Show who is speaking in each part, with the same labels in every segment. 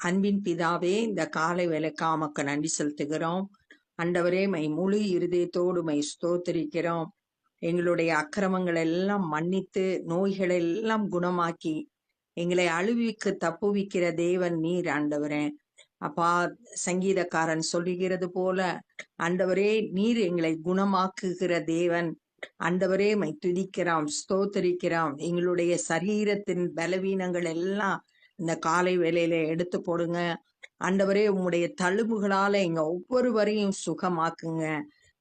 Speaker 1: அன்பின் பிதாவே, இந்த காலை வேளைக்கு உமக்கு நன்றி செலுத்துகிறோம். ஆண்டவரே, முழு இருதயத்தோடு ஸ்தோத்திரிக்கிறோம். எங்களுடைய அக்கிரமங்கள் எல்லாம் மன்னித்து நோய்களை எல்லாம் குணமாக்கி எங்களை அழிவுக்கு தப்புவிக்கிற தேவன் நீர் ஆண்டவரே. அப்பா, சங்கீதக்காரன் சொல்லுகிறது போல ஆண்டவரே, நீர் எங்களை குணமாக்குகிற தேவன். ஆண்டவரே, துதிக்கிறோம், ஸ்தோத்தரிக்கிறோம். எங்களுடைய சரீரத்தின் பலவீனங்கள் எல்லாம் இந்த காலை வேளையில எடுத்து போடுங்க ஆண்டவரே. உம்முடைய தழும்புகளால எங்க ஒவ்வொருவரையும் சுகமாக்குங்க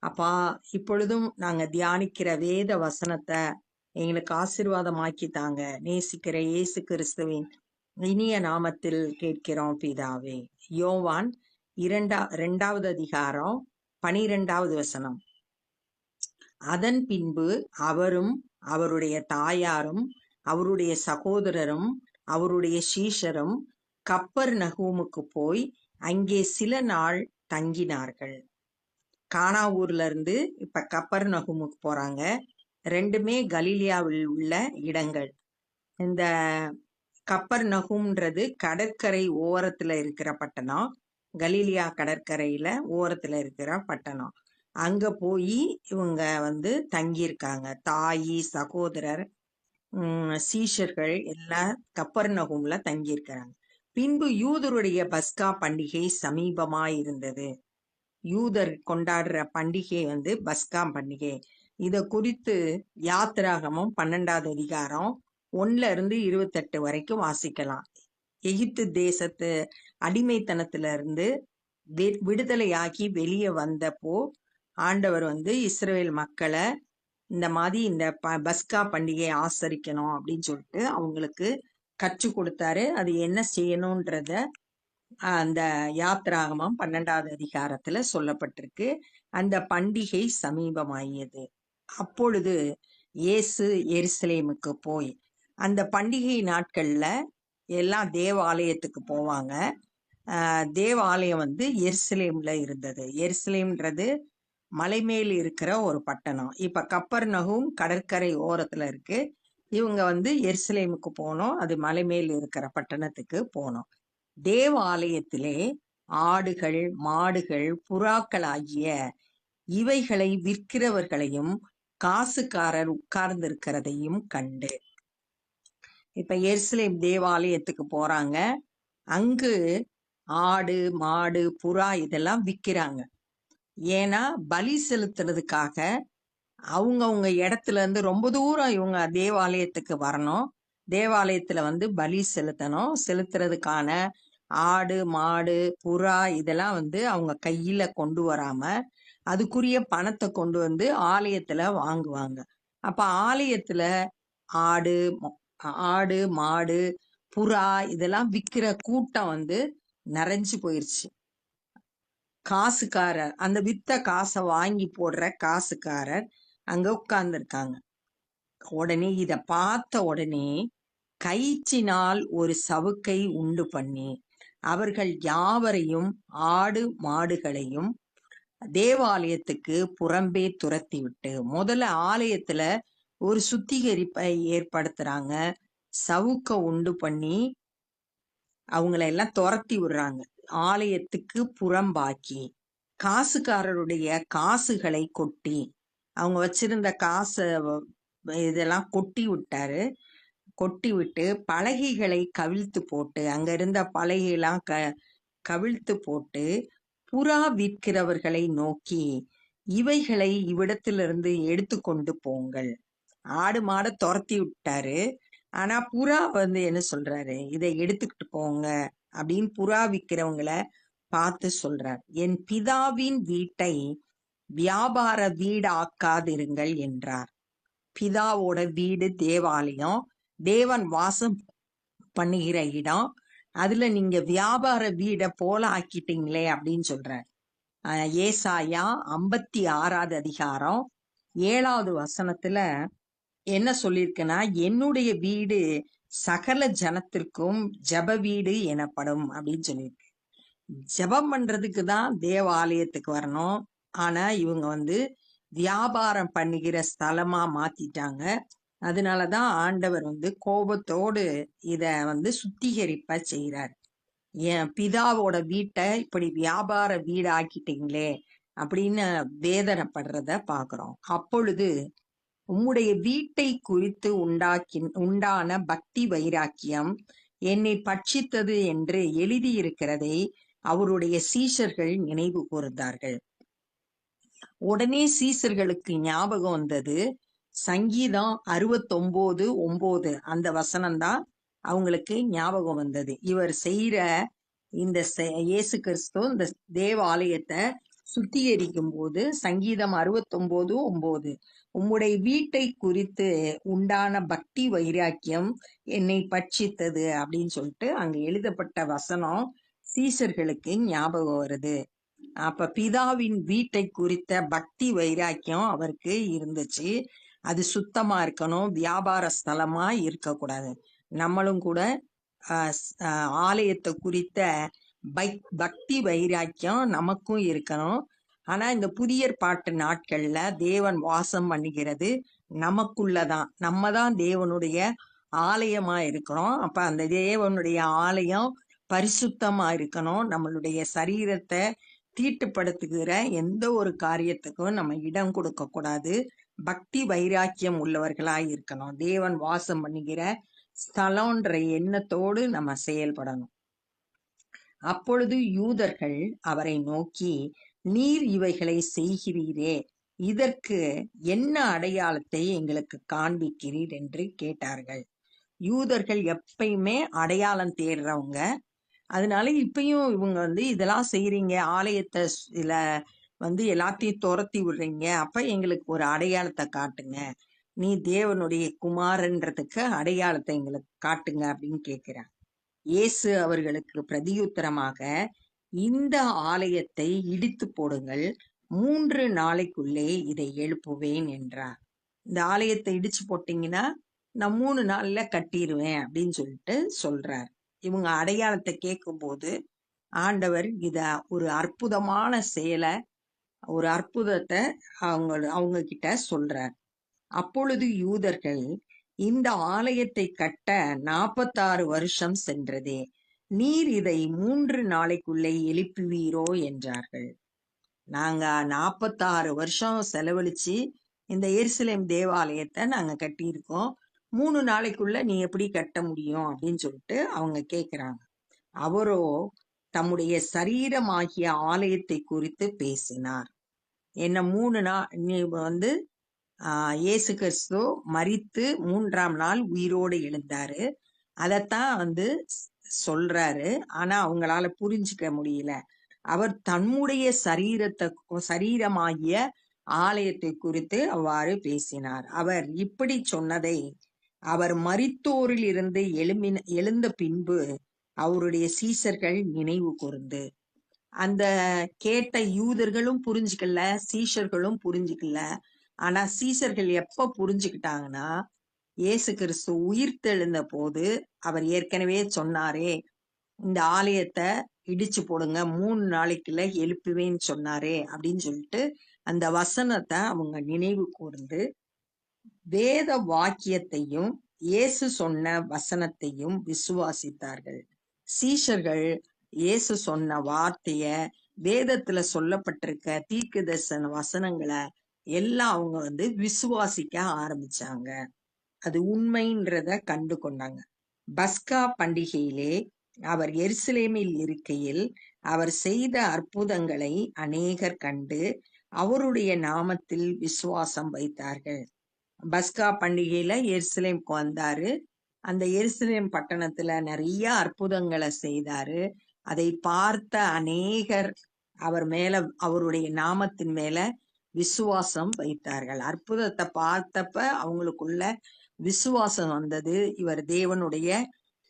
Speaker 1: அப்பா. இப்பொழுதும் நாங்க தியானிக்கிற வேத வசனத்தை எங்களுக்கு ஆசீர்வாதமாக்கி தாங்க. நேசிக்கிற இயேசு கிறிஸ்துவின் இனிய நாமத்தில் கேட்கிறோம் பிதாவே. யோவான் 2வது அதிகாரம் 12வது வசனம். அதன் பின்பு அவரும் அவருடைய தாயாரும் அவருடைய சகோதரரும் அவருடைய சீஷரும் கப்பர்நகூமுக்கு போய் அங்கே சில நாள் தங்கினார்கள். கானா ஊர்ல இருந்து இப்ப கப்பர்நகூமுக்கு போறாங்க. ரெண்டுமே கலிலியாவில் உள்ள இடங்கள். இந்த கப்பர்நகூம்ன்றது கடற்கரை ஓரத்துல இருக்கிற பட்டணம். கலிலியா கடற்கரையில ஓரத்துல இருக்கிற பட்டணம். அங்க போய் இவங்க தங்கியிருக்காங்க. தாயி, சகோதரர், சீஷர்கள் எல்லாம் கப்பர்நகூம்ல தங்கியிருக்கிறாங்க. பின்பு யூதருடைய பஸ்கா பண்டிகை சமீபமாயிருந்தது. யூதர் கொண்டாடுற பண்டிகை பஸ்கா பண்டிகை. இத குறித்து யாத்திராகமம் 12வது அதிகாரம் 1 இருந்து 28 வரைக்கும் வாசிக்கலாம். எகிப்து தேசத்து அடிமைத்தனத்துல இருந்து விடுதலையாகி வெளியே வந்தப்போ ஆண்டவர் இஸ்ரவேல் மக்களை இந்த மாதிரி இந்த பஸ்கா பண்டிகையை ஆசரிக்கணும் அப்படின்னு சொல்லிட்டு அவங்களுக்கு கற்றுக் கொடுத்தாரு. அது என்ன செய்யணும்ன்றத அந்த யாத்திராகமம் 12வது அதிகாரத்துல சொல்லப்பட்டிருக்கு. அந்த பண்டிகை சமீபமாகியது. அப்பொழுது இயேசு எருசலேமுக்கு போய், அந்த பண்டிகை நாட்கள்ல எல்லாம் தேவாலயத்துக்கு போவாங்க. தேவாலயம் எருசலேம்ல இருந்தது. எருசலேம்ன்றது மலை மேல் இருக்கிற ஒரு பட்டணம். இப்ப கப்பர்நகூம் கடற்கரை ஓரத்துல இருக்கு. இவங்க எருசலேமுக்கு போனோம். அது மலை மேல் இருக்கிற பட்டணத்துக்கு போனோம். தேவாலயத்திலே ஆடுகள், மாடுகள், புறாக்கள் ஆகிய இவைகளை விற்கிறவர்களையும் காசுக்காரர் உட்கார்ந்திருக்கிறதையும் கண்டு. இப்ப எருசலேம் தேவாலயத்துக்கு போறாங்க. அங்கு ஆடு, மாடு, புறா இதெல்லாம் விற்கிறாங்க. ஏன்னா பலி செலுத்துறதுக்காக அவங்கவுங்க இடத்துல இருந்து ரொம்ப தூரம் இவங்க தேவாலயத்துக்கு வரணும். தேவாலயத்துல பலி செலுத்துறதுக்கான ஆடு, மாடு, புறா இதெல்லாம் அவங்க கையில கொண்டு வராம அதுக்குரிய பணத்தை கொண்டு ஆலயத்துல வாங்குவாங்க. அப்ப ஆலயத்துல ஆடு, மாடு, புறா இதெல்லாம் விக்கிற கூட்டம் நிறைஞ்சு போயிருச்சு. காசுக்காரர், அந்த வித்த காசை வாங்கி போடுற காசுக்காரர் அங்க உட்கார்ந்து இருக்காங்க. உடனே இத பார்த்த உடனே கயிற்றினால் ஒரு சவுக்கை உண்டு பண்ணி அவர்கள் யாவரையும் ஆடு மாடுகளையும் தேவாலயத்துக்கு புறம்பே துரத்தி விட்டு, முதல்ல ஆலயத்துல ஒரு சுத்திகரிப்பை ஏற்படுத்துறாங்க. சவுக்க உண்டு பண்ணி அவங்களை எல்லாம் துரத்தி விடுறாங்க. ஆலயத்துக்கு புறம்பாக்கி காசுக்காரருடைய காசுகளை கொட்டி, அவங்க வச்சிருந்த காசை இதெல்லாம் கொட்டி விட்டாரு. கொட்டி விட்டு பலகைகளை கவிழ்த்து போட்டு, அங்க இருந்த பலகையெல்லாம் கவிழ்த்து போட்டு புறா விற்கிறவர்களை நோக்கி, இவைகளை இவ்விடத்திலிருந்து எடுத்துக்கொண்டு போங்கள். ஆடு மாடை துரத்தி விட்டாரு. ஆனா புறா என்ன சொல்றாரு, இதை எடுத்துக்கிட்டு போங்க அப்படின்னு புறா விற்கிறவங்களை பார்த்து சொல்றார். என் பிதாவின் வீட்டை வியாபார வீடு ஆக்காதிருங்கள் என்றார். பிதாவோட வீடு தேவாலயம், தேவன் வாசம் பண்ணுகிற இடம். அதுல நீங்க வியாபார வீடை போல ஆக்கிட்டீங்களே அப்படின்னு சொல்றார். ஏசாயா 56வது அதிகாரம் 7வது வசனத்துல என்ன சொல்லியிருக்குன்னா, என்னுடைய வீடு சகல ஜனத்திற்கும் ஜப வீடு எனப்படும் அப்படின்னு சொல்லியிருக்கு. ஜபம் பண்றதுக்கு தான் தேவாலயத்துக்கு வரணும். ஆனா இவங்க வியாபாரம் பண்ணுகிற ஸ்தலமா மாத்திட்டாங்க. அதனாலதான் ஆண்டவர் கோபத்தோடு இத சுத்திகரிப்ப செய்யறார். என் பிதாவோட வீட்டை இப்படி வியாபார வீடு ஆக்கிட்டீங்களே அப்படின்னு வேதனைப்படுறத பாக்குறோம். அப்பொழுது உம்முடைய வீட்டை குறித்து உண்டான பக்தி வைராக்கியம் என்னை பட்சித்தது என்று எழுதியிருக்கிறதை அவருடைய சீஷர்கள் நினைவு கூர்ந்தார்கள். உடனே சீஷர்களுக்கு ஞாபகம் வந்தது சங்கீதம் 69:9 அந்த வசனம்தான் அவங்களுக்கு ஞாபகம் வந்தது. இவர் செய்யற இந்த இயேசு கிறிஸ்து இந்த தேவாலயத்தை சுத்திகரிக்கும் போது சங்கீதம் 69:9 உம்முடைய வீட்டை குறித்து உண்டான பக்தி வைராக்கியம் என்னை பட்சித்தது அப்படின்னு சொல்லிட்டு அங்க எழுதப்பட்ட வசனம் சீஷர்களுக்கு ஞாபகம் வருது. அப்ப பிதாவின் வீட்டை குறித்த பக்தி வைராக்கியம் அவருக்கு இருந்துச்சு. அது சுத்தமா இருக்கணும், வியாபார ஸ்தலமா இருக்கக்கூடாது. நம்மளும் கூட ஆலயத்தை குறித்த பக்தி வைராக்கியம் நமக்கும் இருக்கணும். ஆனா இந்த புதிய ஏற்பாட்டு நாட்கள்ல தேவன் வாசம் பண்ணுகிறது நமக்குள்ளதான். நம்ம தான் தேவனுடைய ஆலயமா இருக்கிறோம். அப்ப அந்த தேவனுடைய ஆலயம் பரிசுத்தமா இருக்கணும். நம்மளுடைய சரீரத்தை தீட்டுப்படுத்துகிற எந்த ஒரு காரியத்துக்கும் நம்ம இடம் கொடுக்க கூடாது. பக்தி வைராக்கியம் உள்ளவர்களாய் இருக்கணும். தேவன் வாசம் பண்ணுகிற ஸ்தலம்ன்ற எண்ணத்தோடு நம்ம செயல்படணும். அப்பொழுது யூதர்கள் அவரை நோக்கி, நீர் இவைகளை செய்கிறீரே, இதற்கு என்ன அடையாளத்தை எங்களுக்கு காண்பிக்கிறீர் என்று கேட்டார்கள். யூதர்கள் எப்பயுமே அடையாளம் தேடுறவங்க. அதனால இப்பயும் இவங்க இதெல்லாம் செய்யறீங்க, ஆலயத்தை எல்லாத்தையும் துரத்தி விடுறீங்க, அப்ப எங்களுக்கு ஒரு அடையாளத்தை காட்டுங்க, நீ தேவனுடைய குமாரன்றதுக்கு அடையாளத்தை எங்களுக்கு காட்டுங்க அப்படின்னு கேட்கிறார். இயேசு அவர்களுக்கு பிரதியுத்தரமாக, இந்த ஆலயத்தை இடித்து போடுங்கள், 3 நாளைக்குள்ளே இதை எழுப்புவேன் என்றார். இந்த ஆலயத்தை இடிச்சு போட்டீங்கன்னா நான் 3 நாள்ல கட்டிடுவேன் அப்படின்னு சொல்லிட்டு சொல்றார். இவங்க அடையாளத்தை கேட்கும் போது ஆண்டவர் இத ஒரு அற்புதமான செயலை, ஒரு அற்புதத்தை அவங்க கிட்ட சொல்றார். அப்பொழுது யூதர்கள், இந்த ஆலயத்தை கட்ட 46 வருஷம் சென்றதே, நீர் இதை 3 நாளைக்குள்ளே எழுப்புவீரோ என்றார்கள். நாங்க 46 வருஷம் செலவழிச்சு இந்த எருசலேம் தேவாலயத்தை நாங்க கட்டியிருக்கோம், 3 நாளைக்குள்ள நீ எப்படி கட்ட முடியும் அப்படின்னு சொல்லிட்டு அவங்க கேக்குறாங்க. அவரோ தம்முடைய சரீரமாகிய ஆலயத்தை குறித்து பேசினார். என்ன 3 நாள் நீ இயேசு கிறிஸ்து மரித்து 3ஆம் நாள் உயிரோடு எழுந்தாரு, அதத்தான் சொல்றாரு. ஆனா அவங்களால புரிஞ்சுக்க முடியல. அவர் தன்னுடைய சரீரமாகிய ஆலயத்தை குறித்து அவ்வாறு பேசினார். அவர் இப்படி சொன்னதை அவர் மரித்தோரில் இருந்து எழுந்த பின்பு அவருடைய சீஷர்கள் நினைவு கூர்ந்து, அந்த கேட்ட யூதர்களும் புரிஞ்சுக்கல, சீஷர்களும் புரிஞ்சுக்கல. ஆனா சீஷர்கள் எப்ப புரிஞ்சுக்கிட்டாங்கன்னா, இயேசு கிறிஸ்து உயிர்த்தெழுந்த போது அவர் ஏற்கனவே சொன்னாரே, இந்த ஆலயத்தை இடிச்சு போடுங்க, 3 நாளைக்குள்ள எழுப்புவேன்னு சொன்னாரே அப்படின்னு சொல்லிட்டு அந்த வசனத்தை அவங்க நினைவு கூர்ந்து வேத வாக்கியத்தையும் இயேசு சொன்ன வசனத்தையும் விசுவாசித்தார்கள். சீஷர்கள் இயேசு சொன்ன வார்த்தைய, வேதத்துல சொல்லப்பட்டிருக்க தீர்க்கதரிசன வசனங்களை எல்லாம் அவங்க விசுவாசிக்க ஆரம்பிச்சாங்க. அது உண்மைன்றத கண்டு கொண்டாங்க. பஸ்கா பண்டிகையிலே அவர் எருசலேமில் இருக்கையில் அவர் செய்த அற்புதங்களை அநேகர் கண்டு அவருடைய நாமத்தில் விசுவாசம் வைத்தார்கள். பஸ்கா பண்டிகையில எருசலேமுக்கு வந்தாரு. அந்த எருசலேம் பட்டணத்துல நிறைய அற்புதங்களை செய்தாரு. அதை பார்த்த அநேகர் அவர் மேல, அவருடைய நாமத்தின் மேல விசுவாசம் வைத்தார்கள். அற்புதத்தை பார்த்தப்ப அவங்களுக்குள்ள விசுவாசம் வந்தது. இவர் தேவனுடைய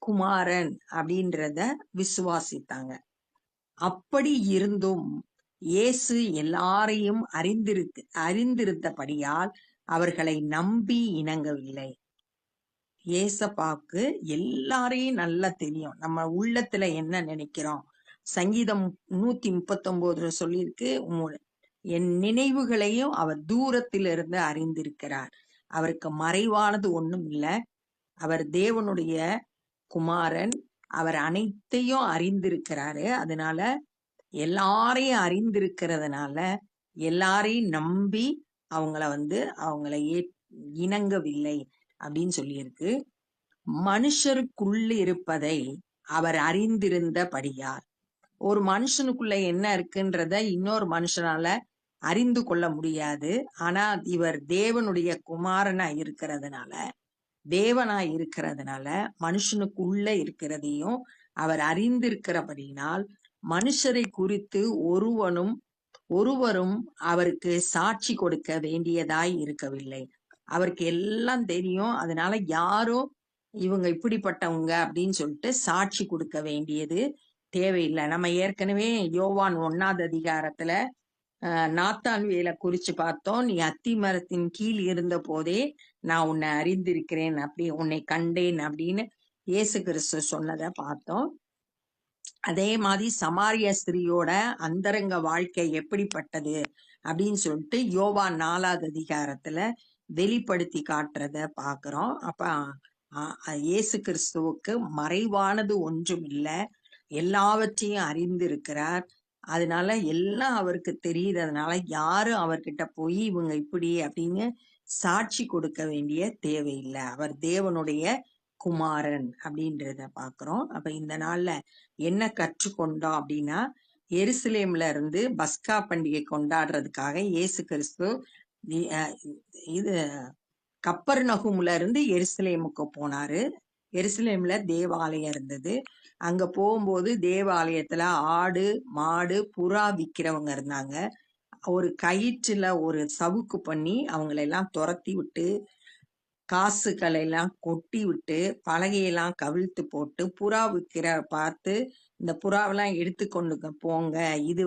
Speaker 1: குமாரன் அப்படின்றத விசுவாசித்தாங்க. அப்படி இருந்தும் இயேசு எல்லாரையும் அறிந்திருந்தபடியால் அவர்களை நம்பி இணங்கவில்லை. ஏசப்பாக்கு எல்லாரையும் நல்லா தெரியும், நம்ம உள்ளத்துல என்ன நினைக்கிறோம். சங்கீதம் 139 சொல்லியிருக்கு, என் நினைவுகளையும் அவர் தூரத்திலிருந்து அறிந்திருக்கிறார். அவருக்கு மறைவானது ஒண்ணும் இல்லை. அவர் தேவனுடைய குமாரன். அவர் அனைத்தையும் அறிந்திருக்கிறாரு. அதனால எல்லாரையும் அறிந்திருக்கிறதுனால எல்லாரையும் நம்பி அவங்கள இணங்கவில்லை அப்படின்னு சொல்லியிருக்கு. மனுஷருக்குள்ள இருப்பதை அவர் அறிந்திருந்தபடியால், ஒரு மனுஷனுக்குள்ள என்ன இருக்குன்றத இன்னொரு மனுஷனால அறிந்து கொள்ள முடியாது. ஆனா இவர் தேவனுடைய தேவனாய் இருக்கிறதுனால மனுஷனுக்குள்ள இருக்கிறதையும் அவர் அறிந்திருக்கிறபடினால் மனுஷரை குறித்து ஒருவரும் அவருக்கு சாட்சி கொடுக்க வேண்டியதாய் இருக்கவில்லை. அவருக்கு எல்லாம் தெரியும். அதனால யாரும் இவங்க இப்படிப்பட்டவங்க அப்படின்னு சொல்லிட்டு சாட்சி கொடுக்க வேண்டியது தேவையில்லை. நம்ம ஏற்கனவே யோவான் 1ஆவது அதிகாரத்துல நாத்தான்வேலை குறிச்சு பார்த்தோம். நீ அத்தி மரத்தின் கீழ் இருந்த போதே நான் உன்னை அறிந்திருக்கிறேன், அப்படி உன்னை கண்டேன் அப்படின்னு இயேசு கிறிஸ்து சொன்னதை பார்த்தோம். அதே மாதிரி சமாரிய ஸ்திரியோட அந்தரங்க வாழ்க்கை எப்படிப்பட்டது அப்படின்னு சொல்லிட்டு யோவான் 4ஆவது அதிகாரத்துல வெளிப்படுத்தி காட்டுறத பாக்குறோம். அப்ப இயேசு கிறிஸ்துவுக்கு மறைவானது ஒன்றும் இல்லை, எல்லாவற்றையும் அறிந்திருக்கிறார். அதனால எல்லாம் அவருக்கு தெரியுறதுனால யாரும் அவர்கிட்ட போய் இவங்க இப்படி அப்படின்னு சாட்சி கொடுக்க வேண்டிய தேவையில்லை. அவர் தேவனுடைய குமாரன் அப்படின்றத பாக்குறோம். அப்ப இந்த நாள்ல என்ன கற்றுக்கொண்டோம் அப்படின்னா, எருசலேம்ல இருந்து பஸ்கா பண்டிகை கொண்டாடுறதுக்காக இயேசு கிறிஸ்து இது கப்பர்நகூம்ல இருந்து எருசலேமுக்கு போனாரு. எருசலேம்ல தேவாலயம் இருந்தது. அங்க போகும்போது தேவாலயத்துல ஆடு, மாடு, புறா விக்கிறவங்க இருந்தாங்க. ஒரு கயிற்றுல ஒரு சவுக்கு பண்ணி அவங்களெல்லாம் துரத்தி விட்டு, காசுகளை எல்லாம் கொட்டி விட்டு, பலகையெல்லாம் கவிழ்த்து போட்டு, புறா விற்கிற பார்த்து இந்த புறாவெல்லாம் எடுத்து கொண்டு போங்க, இது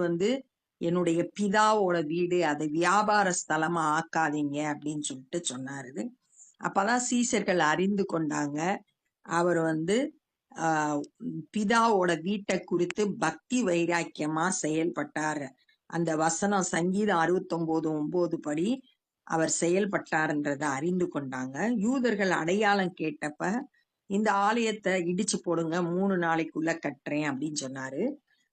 Speaker 1: என்னுடைய பிதாவோட வீடு, அதை வியாபார ஸ்தலமா ஆக்காதீங்க அப்படின்னு சொல்லிட்டு சொன்னாரு. அப்பதான் சீஷர்கள் அறிந்து கொண்டாங்க அவர் பிதாவோட வீட்டை குறித்து பக்தி வைராக்கியமா செயல்பட்டார். அந்த வசனம் சங்கீதம் 69:9 படி அவர் செயல்பட்டார்ன்றத அறிந்து கொண்டாங்க. யூதர்கள் அடையாளம் கேட்டப்ப இந்த ஆலயத்தை இடிச்சு போடுங்க, 3 நாளைக்குள்ள கட்டுறேன் அப்படின்னு சொன்னாரு.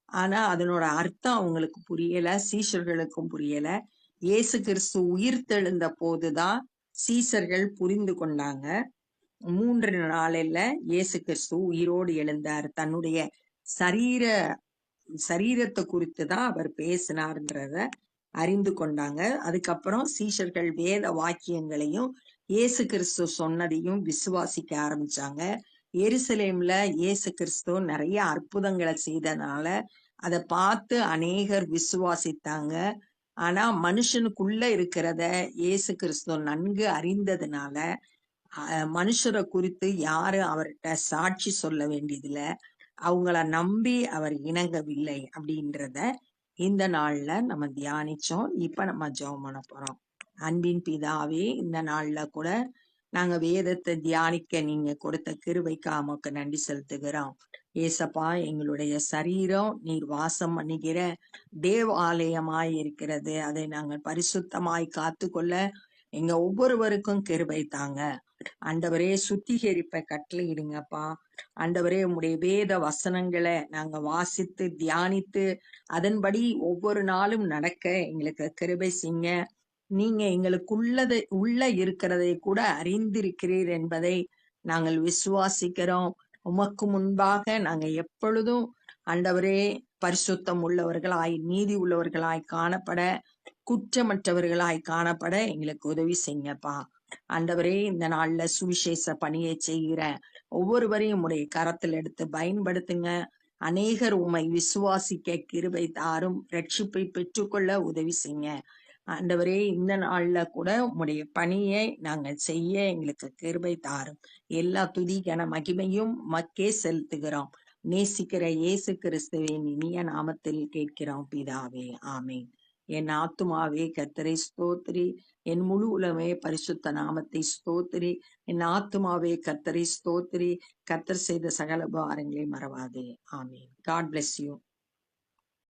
Speaker 1: ஆனா அதனோட அர்த்தம் அவங்களுக்கு புரியல, சீஷர்களுக்கும் புரியல. இயேசு கிறிஸ்து உயிர்த்தெழுந்த போதுதான் சீஷர்கள் புரிந்து கொண்டாங்க. 3 நாளில் இயேசு கிறிஸ்து உயிரோடு எழுந்தார். தன்னுடைய சரீரத்தை குறித்து தான் அவர் பேசினார்ன்றத அறிந்து கொண்டாங்க. அதுக்கப்புறம் சீஷர்கள் வேத வாக்கியங்களையும் இயேசு கிறிஸ்து சொன்னதையும் விசுவாசிக்க ஆரம்பிச்சாங்க. எருசலேம்ல இயேசு கிறிஸ்து நிறைய அற்புதங்களை செய்தனால அதை பார்த்து அநேகர் விசுவாசித்தாங்க. ஆனா மனுஷனுக்குள்ள இருக்கிறத இயேசு கிறிஸ்து நன்கு அறிந்ததுனால மனுஷரை குறித்து யாரும் அவர்கிட்ட சாட்சி சொல்ல வேண்டியதில்ல, அவங்கள நம்பி அவர் இணங்கவில்லை அப்படின்றத இந்த நாள்ல நம்ம தியானிச்சோம். இப்ப நம்ம ஜெபம் பண்ண போறோம். அன்பின் பிதாவே, இந்த நாள்ல கூட நாங்க வேதத்தை தியானிக்க நீங்க கொடுத்த கிருபைக்கு உமக்கு நன்றி செலுத்துகிறோம். ஏசப்பா, எங்களுடைய சரீரம் நீர் வாசம் பண்ணுகிற தேவாலயமாய் இருக்கிறது. அதை நாங்கள் பரிசுத்தமாய் காத்துக்கொள்ள எங்க ஒவ்வொருவருக்கும் கிருபை தாங்க. ஆண்டவரே, சுத்திகரிப்பை கட்டளையிடுங்கப்பா. ஆண்டவரே, உம்முடைய வேத வசனங்களை நாங்க வாசித்து தியானித்து அதன்படி ஒவ்வொரு நாளும் நடக்க எங்களுக்கு கிருபை செய்யுங்க. நீங்க உள்ள இருக்கிறதை கூட அறிந்திருக்கிறீர் என்பதை நாங்கள் விசுவாசிக்கிறோம். உமக்கு முன்பாக நாங்க எப்பொழுதும் ஆண்டவரே பரிசுத்தம் உள்ளவர்களாய், நீதி உள்ளவர்களாய் காணப்பட, குற்றமற்றவர்களாய் காணப்பட எங்களுக்கு உதவி செய்யுங்கப்பா. ஆண்டவரே, இந்த நாள்ல சுவிசேஷ பணியை செய்கிற ஒவ்வொருவரையும் உடைய கரத்தில் எடுத்து பயன்படுத்துங்க. அநேகர் உம்மை விசுவாசிக்க கிருபை தாரும், ரட்சிப்பை பெற்றுக்கொள்ள உதவி செய்யுங்க. ஆண்டவரே, இந்த நாள்ல கூட உம்முடைய பணியை நாங்கள் செய்ய எங்களுக்கு கிருபை தாரும். எல்லா துதி கன மகிமையும் மக்கே செலுத்துகிறோம். நேசிக்கிற இயேசு கிறிஸ்துவின் இனிய நாமத்தில் கேட்கிறோம் பிதாவே, ஆமேன். என் ஆத்துமாவே கர்த்தரை ஸ்தோத்திரி, என் முழு உலகமே பரிசுத்த நாமத்தை ஸ்தோத்திரி. என் ஆத்துமாவே கர்த்தரை ஸ்தோத்திரி, கர்த்தர் செய்த சகல உபகாரங்களை மறவாதே. ஆமேன். God bless you.